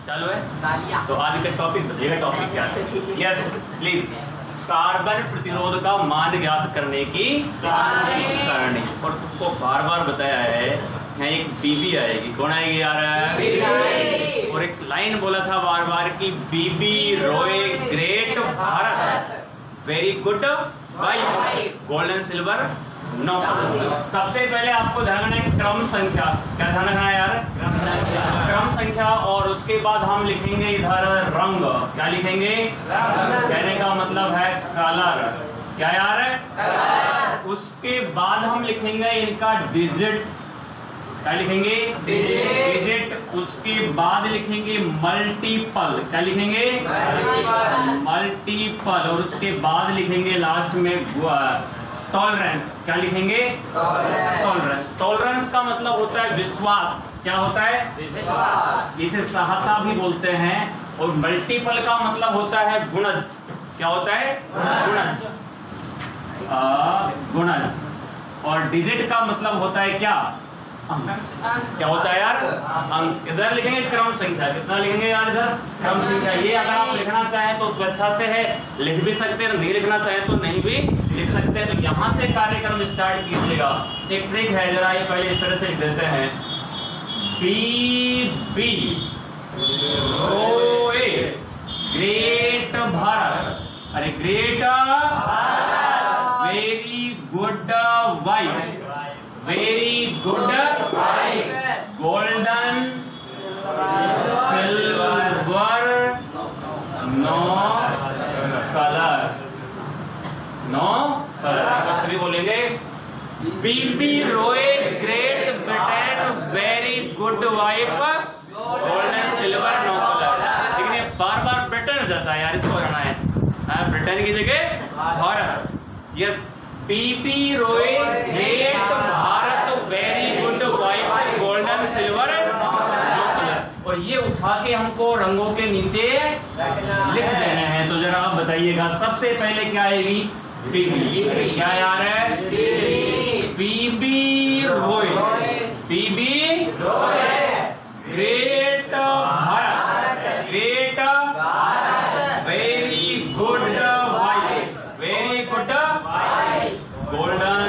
चालू है? तो आज का टॉपिक बताइएगा, टॉपिक क्या है? Yes please. कार्बन प्रतिरोध का मान ज्ञात करने की सरणी। और तुमको बार बार बताया है, यहाँ एक बीबी आएगी। कौन आएगी यार? बीबी। और एक लाइन बोला था बार बार कि B B ROY great Bharat, very good wife, golden silver no. सबसे पहले आपको ध्यान रखना है क्रम संख्या। क्या ध्यान रखना है यार? क्रम संख्या। और उसके बाद हम लिखेंगे इधर रंग। क्या लिखेंगे? कहने का मतलब है कलर। क्या यार? उसके बाद हम लिखेंगे इनका डिजिट। क्या लिखेंगे? डिजिट। उसके बाद लिखेंगे मल्टीपल। क्या लिखेंगे? मल्टीपल। और उसके बाद लिखेंगे लास्ट में टॉलरेंस। क्या लिखेंगे? टॉलरेंस। टॉलरेंस का मतलब होता है विश्वास। क्या होता है? विश्वास। इसे सहता भी बोलते हैं। और मल्टीपल का मतलब होता है गुणज। क्या होता है? गुणज। गुणज। और डिजिट का मतलब होता है क्या? क्या होता है यार? अंक। इधर लिखेंगे क्रम संख्या। कितना लिखेंगे यार इधर? क्रम संख्या। ये अगर आप लिखना चाहें तो स्वेच्छा से है, लिख भी सकते हैं। नहीं लिखना चाहें तो नहीं भी लिख सकते हैं। तो यहाँ से कार्यक्रम स्टार्ट कीजिएगा। एक ट्रिक है, जरा ये पहले इस तरह से लिख देते हैं। B B ROY great Bharat, अरे great very good wife, very good golden silver no colour, no colour. सभी बोलेंगे B B ROY great Britain, very good wife, golden silver no colour. लेकिन ये बार बार ब्रिटेन जाता है यार, इसको हटाना है। ब्रिटेन की जगह Bharat. Yes, B B ROY great Bharat, very good wife, golden silver no colour. और ये उठा के हमको रंगों के नीचे लिख देने हैं। तो जरा आप बताइएगा, सबसे पहले क्या आएगी? बीबी। क्या यार है? बीबी रोए, बीबी great Bharat, great very good wife, very good golden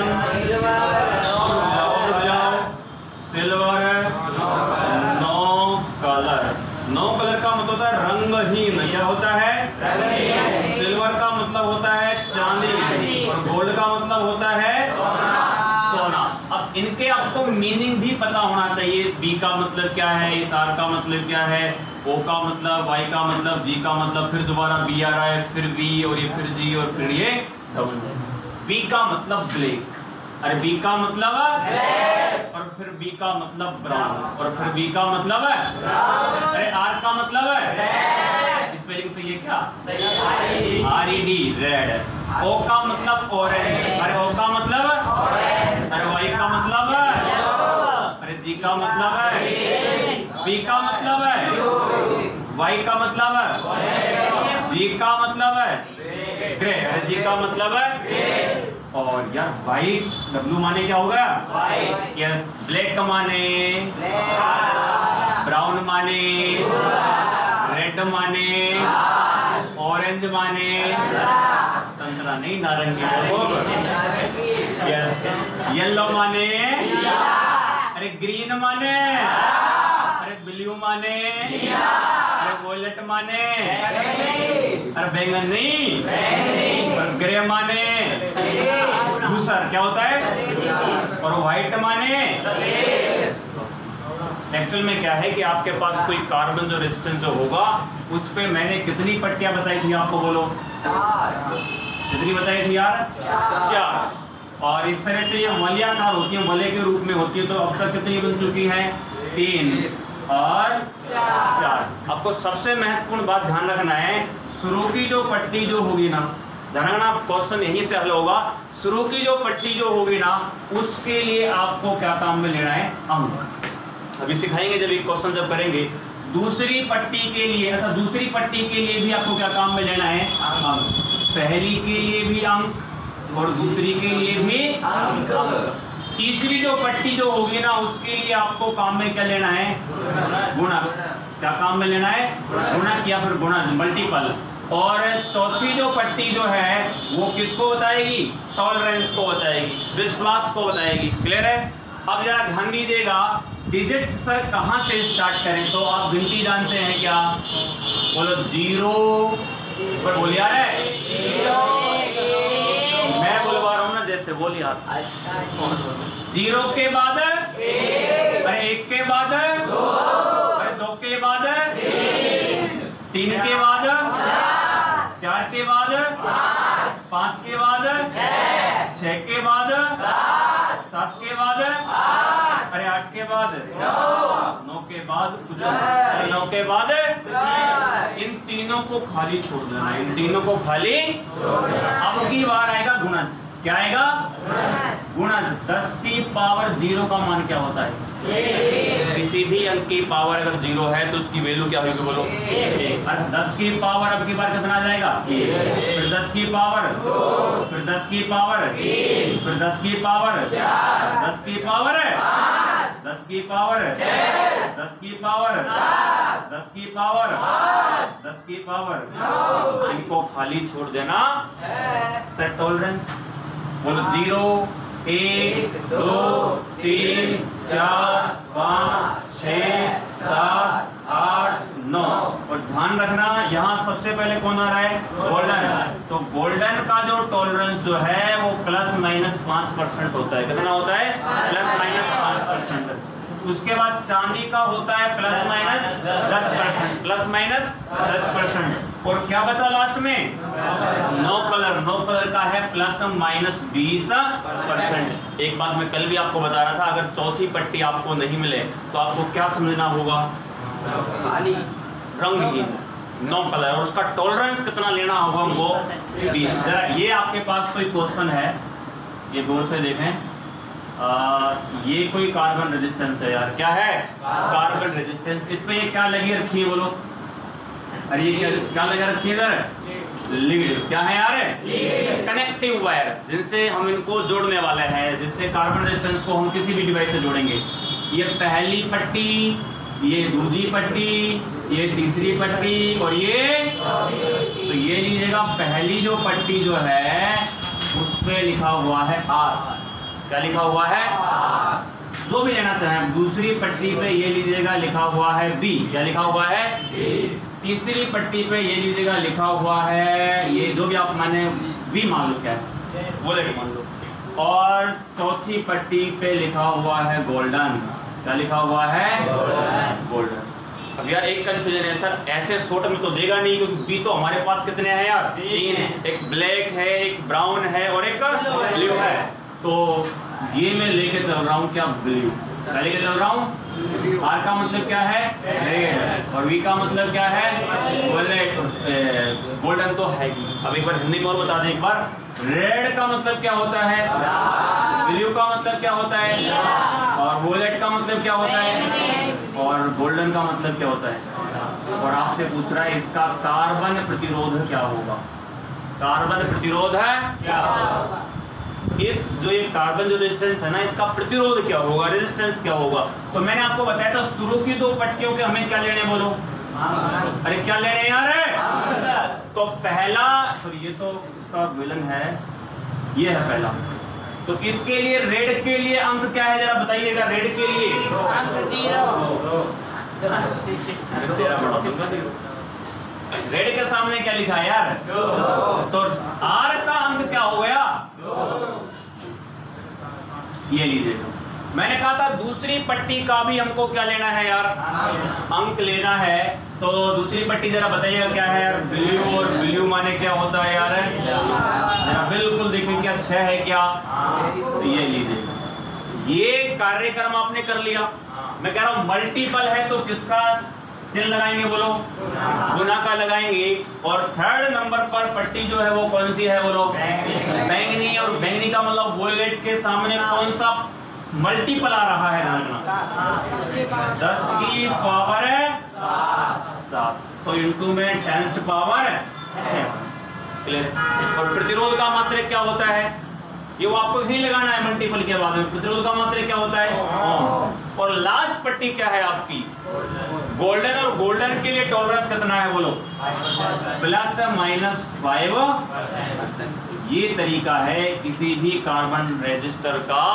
silver no colour. No colour का मतलब होता है रंगहीन। क्या होता है? सिल्वर का मतलब होता है चांदी, और गोल्ड का मतलब होता है सोना। अब इनके आपको मीनिंग भी पता होना चाहिए। इस बी का मतलब क्या है, इस आर का मतलब क्या है, ओ का मतलब, वाई का मतलब, जी का मतलब, फिर दोबारा बी आ रहा है, फिर बी, और ये फिर जी, और फिर ये डबल। बी का मतलब ब्लैक, अरे बी का मतलब ब्लैक, और फिर बी का मतलब ब्राउन, और फिर बी का मतलब है, अरे आर का मतलब है रेड। स्पेलिंग सही है क्या? RED red. ओ का मतलब ऑरेंज, अरे ओ का मतलब ऑरेंज, अरे वाई का मतलब है, अरे जी का मतलब है, बी का मतलब है, वाई का मतलब है, जी का मतलब है ग्रे, अरे जी का मतलब है। और यार व्हाइट, डब्लू माने क्या होगा? व्हाइट। यस, ब्लैक का माने, ब्राउन माने, रेड माने, ऑरेंज माने, संतरा नहीं, नारंगी। यस, येलो माने, अरे ग्रीन माने, अरे ब्लू माने, अरे वॉयलेट माने, अरे बैंगन नहीं, और ग्रे माने धूसर। क्या होता है? और व्हाइट माने। एक्चुअल में क्या है कि आपके पास कोई कार्बन जो रेजिस्टेंस जो होगा, उस पे मैंने कितनी पट्टियां बताई थी आपको? बोलो 4। कितनी बताई थी यार? 4। और इस तरह से ये वलयाकार होती है, वलय के रूप में होती है। तो अब तक कितनी बन चुकी है? 3 और 4। आपको सबसे महत्वपूर्ण बात ध्यान रखना है, शुरू की जो पट्टी जो होगी ना, ध्यान रखना, क्वेश्चन यहीं से हल होगा। शुरू की जो पट्टी जो होगी ना, उसके लिए आपको क्या काम में लेना है? अंक। अभी सिखाएंगे जब ये क्वेश्चन जब करेंगे। दूसरी पट्टी के लिए, अच्छा दूसरी पट्टी के लिए भी आपको क्या काम में लेना है? अंक। पहली के लिए भी अंक और दूसरी के लिए भी अंक। तीसरी जो पट्टी जो होगी ना, उसके लिए आपको काम में क्या लेना है? गुणक। क्या काम में लेना है? गुणक या फिर गुणज, मल्टीपल। और चौथी जो पट्टी जो है वो किसको बताएगी? टॉलरेंस को बताएगी, विश्वास को बताएगी। क्लियर है? अब जरा ध्यान दीजिएगा, डिजिट सर कहाँ से स्टार्ट करें? तो आप गिनती जानते हैं क्या? बोलो 0 पर बोलिए यार है। मैं बोलवा रहा हूँ ना, जैसे बोलिए आप। 0 के बाद 1 के बाद 2 के बाद 3 के बाद 4 के बाद 5 के बाद 6 के बाद 7 के बाद 8 के बाद 9 के बाद 9 के बाद इन तीनों को खाली छोड़ देना, इन तीनों को खाली। अब की बार आएगा गुणज। क्या आएगा? गुणज। 10 की पावर 0 का मान क्या होता है? किसी भी अंक की पावर अगर 0 है तो उसकी वैल्यू क्या होगी? बोलो 1। 10 की पावर अब की बार कितना आ जाएगा? फिर 10 की पावर, फिर 10 की पावर, फिर 10 की पावर, 10 की पावर, 10 की पावर, 10 की पावर, 10 की पावर, 10 की पावर। इनको खाली छोड़ देना। Set tolerance. बोलो 0 1 2 3 4 5 6 7 8 9। और ध्यान रखना यहाँ सबसे पहले कौन आ रहा है? गोल्डन। तो गोल्डन का जो टॉलरेंस जो है वो ±5% होता है। कितना होता है? ±5%। उसके बाद चांदी का होता है ±10%, ±10%। और क्या बचा लास्ट में? 9 कलर। 9 कलर का है ±20%। एक बात मैं कल भी आपको बता रहा था, अगर चौथी पट्टी आपको नहीं मिले तो आपको क्या समझना होगा? खाली रंगहीन 9 कलर। और उसका टॉलरेंस कितना लेना होगा हमको? 20। जरा ये आपके पास कोई क्वेश्चन है, ये गौर से देखें। ये कोई कार्बन रेजिस्टेंस है यार। क्या है? Carbon resistance. इसमें ये क्या लगी रखी है? बोलो। अरे ये क्या लगा रखी है इधर? लीड। क्या है यार? कनेक्टिव वायर, जिनसे हम इनको जोड़ने वाले हैं, जिससे कार्बन रेजिस्टेंस को हम किसी भी डिवाइस से जोड़ेंगे। ये पहली पट्टी, ये दूसरी पट्टी, ये तीसरी पट्टी और ये। तो ये लीजिएगा, पहली जो पट्टी जो है उस पे लिखा हुआ है R। क्या लिखा हुआ है? जो भी लेना चाहें। दूसरी पट्टी पे ये लीजिएगा, लिखा हुआ है B। क्या लिखा हुआ है? तीसरी पट्टी पे ये लीजिएगा, लिखा हुआ है, ये जो भी आप माने B मान लो, क्या है वो लेके मान लो। और चौथी पट्टी पे लिखा हुआ है गोल्डन। क्या लिखा हुआ है? गोल्डन। अब यार एक कंफ्यूजन है सर, ऐसे शॉर्ट में तो देगा नहीं, क्योंकि B तो हमारे पास कितने हैं यार? 3 है। एक ब्लैक है, एक ब्राउन है और एक ब्लू है। तो ये मैं लेके चल रहा हूँ क्या? ब्लू। क्या लेके चल रहा हूँ? R का मतलब क्या है? रेड। और V का मतलब क्या है? गोल्डन तो है ही। अब एक बार हिंदी में और बता दें एक बार। रेड का मतलब क्या होता है? ब्लू का मतलब क्या होता है? और वोलेट का मतलब क्या होता है? और गोल्डन का मतलब क्या होता है? और आपसे पूछ रहा है इसका कार्बन प्रतिरोध क्या होगा? कार्बन प्रतिरोध है क्या होगा? इस जो ये कार्बन जो रेजिस्टेंस है ना, इसका प्रतिरोध क्या होगा? रेजिस्टेंस क्या होगा? तो मैंने आपको बताया था शुरू की 2 पट्टियों के हमें क्या लेने? बोलो। अरे क्या लेने यार? तो पहला, तो ये तो इसका विलन है, ये है पहला। तो इसके लिए रेड के लिए अंक क्या है जरा बताइएगा? रेड के लिए अंक 0। रेड के सामने क्या लिखा है यार? तो R का अंक क्या हो गया? ये लीजिएगा, मैंने कहा था दूसरी पट्टी का भी हमको क्या लेना है यार? अंक लेना है। तो दूसरी पट्टी जरा बताइएगा क्या है यार? ब्लू। और ब्लू माने क्या होता है यार? जरा बिल्कुल देखिए, क्या 6 है क्या? तो ये लीजिएगा, ये कार्यक्रम आपने कर लिया। मैं कह रहा हूँ मल्टीपल है तो किसका चिन्ह लगाएंगे? बोलो। गुना का लगाएंगे। और 3rd नंबर पर पट्टी जो है वो कौन सी है? बोलो। बैंगनी। और बैंगनी का मतलब वोलेट के सामने कौन सा मल्टीपल आ रहा है? 10 की पावर 7। तो इनटू में 10 की पावर 7। क्लियर? और प्रतिरोध का मात्रक क्या होता है? ये वो आपको ही लगाना है मल्टीपल के बाद में। प्रतिरोध का मात्रक क्या होता है? ओम। और लास्ट पट्टी क्या है आपकी? गोल्डन। और गोल्डन के लिए टॉलरेंस कितना है बोलो? ±5%। ये तरीका है किसी भी कार्बन रेजिस्टर का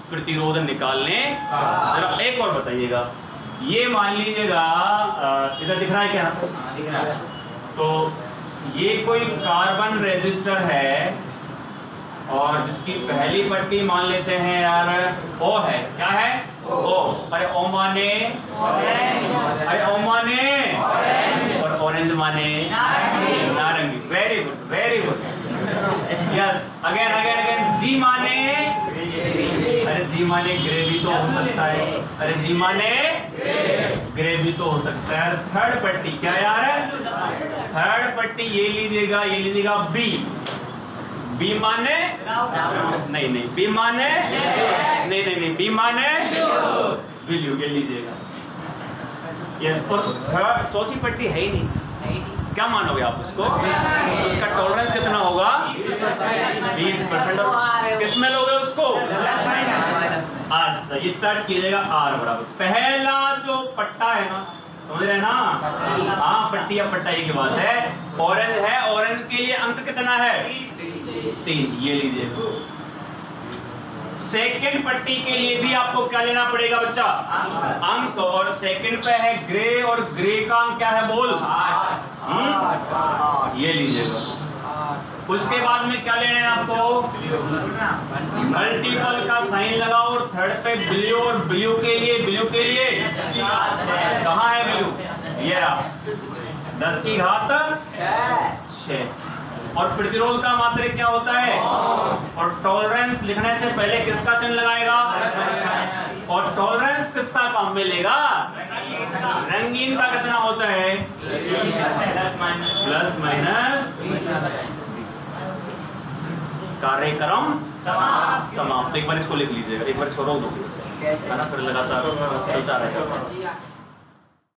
प्रतिरोध निकालने का। जरा एक और बताइएगा, ये मान लीजिएगा इधर दिख रहा है क्या? दिख रहा है। तो ये कोई कार्बन रेजिस्टर है और जिसकी पहली पट्टी मान लेते हैं यार ओ है। क्या है? ओ। अरे ओ माने, अरे ओ माने, और ऑरेंज माने नारंगी। Very good, very good. Yes, again again again. जी माने, अरे जी माने ग्रेवी तो हो सकता है। अरे जी माने ग्रेवी तो हो सकता है। थर्ड पट्टी क्या यार? थर्ड पट्टी ये लीजिएगा, ये लीजिएगा बी। बी माने नहीं नहीं, बी माने नहीं नहीं नहीं, बी माने ब्लू। ये लीजिएगा। यस। और थर्ड चौथी पट्टी है ही नहीं, क्या मानोगे आप उसको? उसका टॉलरेंस कितना होगा? 20%। किस में लोगे उसको? आज ये स्टार्ट कीजिएगा आर बराबर पहला जो पट्टा है ना, समझ रहे हैं ना? हाँ, पट्टी या पट्टा एक ही बात है। ऑरेंज है, ऑरेंज के लिए अंक कितना है? 3। ये लीजिए। सेकंड पट्टी के लिए भी आपको क्या लेना पड़ेगा बच्चा? अंक। और सेकंड पे है ग्रे, और ग्रे का अंक क्या है बोल? 8। ये लीजिएगा। उसके बाद में क्या लेना है आपको? मल्टीपल का साइन लगाओ और थर्ड पे ब्लू। और ब्लू के लिए, ब्लू के लिए कहाँ है ब्लू? ये रहा, 10 की घात 6। और प्रतिरोध का मात्रक क्या होता है? और टॉलरेंस लिखने से पहले किसका चिन्ह लगाएगा? और टॉलरेंस किसका काम में लेगा? रंगीन का कितना होता है? Plus minus. कार्यक्रम समाप्त। एक बार इसको लिख लीजिएगा, एक बार इसको रोक दो, है ना? फिर लगातार चलता रहेगा।